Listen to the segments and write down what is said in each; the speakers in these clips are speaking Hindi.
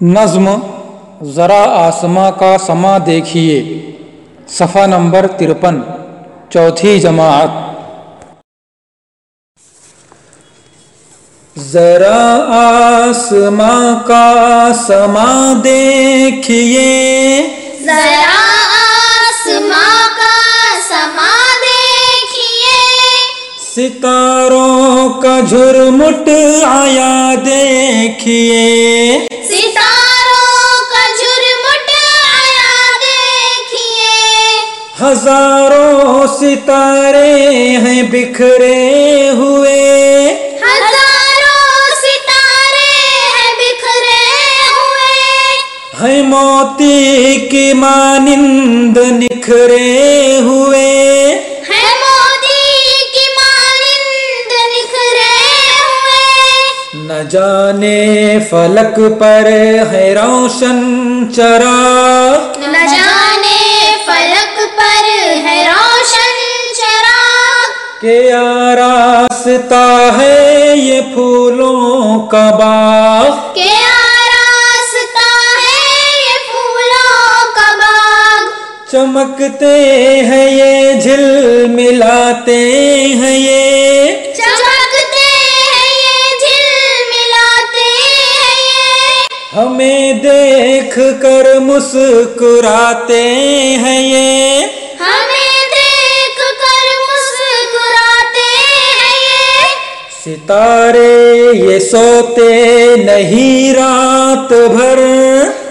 नज़्म ज़रा आसमां का समा देखिए, सफ़ा नंबर 53, चौथी जमाअत। ज़रा आसमां का समा देखिए, ज़रा आसमां का समा देखिए, सितारों का झुरमुट आया देखिए, सितारों का झुरमुट आया देखिए, हजारों सितारे हैं बिखरे हुए, हजारों सितारे हैं बिखरे हुए, है मोती की मानिंद निखरे हुए, है मोती की मानिंद निखरे हुए, न जाने फलक पर है रोशन चराग, न जाने फलक पर है रोशन चराग, के आरास्ता है ये फूलों का बाग, के आरास्ता है ये फूलों का बाग, चमकते हैं ये झिलमिलाते हैं ये, चमकते हैं ये झिलमिलाते हैं ये, हमें देख कर मुस्कुराते हैं ये, हमें देख कर मुस्कुराते हैं ये, सितारे ये सोते नहीं रात भर,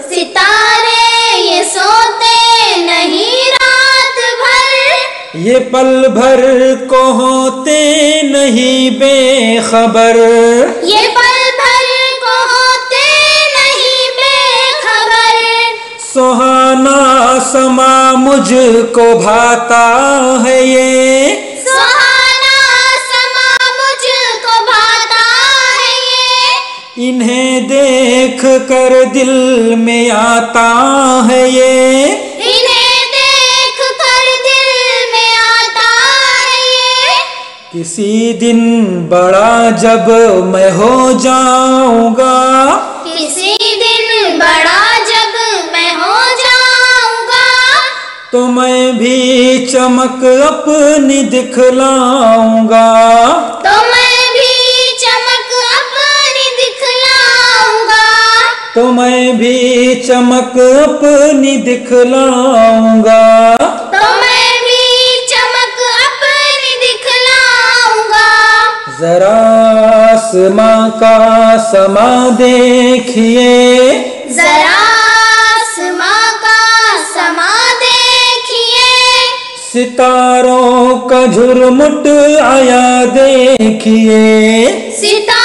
सितारे ये सोते नहीं रात भर, ये पल भर को होते नहीं बेखबर, ये पल भर को होते नहीं बेखबर, सुहाना समा मुझको भाता है ये, सुहाना समा मुझको भाता है ये, इन्हें देख कर दिल में आता है ये, इन्हें देख कर दिल में आता है ये, किसी दिन बड़ा जब मैं हो जाऊंगा, किसी दिन बड़ा जब मैं हो जाऊंगा, तो मैं भी चमक अपनी दिखलाऊंगा, तो मैं भी चमक अपनी दिखलाऊंगा, तो मैं भी चमक अपनी दिखलाऊंगा, तो मैं भी चमक अपनी दिखलाऊंगा, जरा आसमां का समा देखिए, जरा आसमां का समा देखिए, सितारों का झुरमुट आया देखिए, सितारों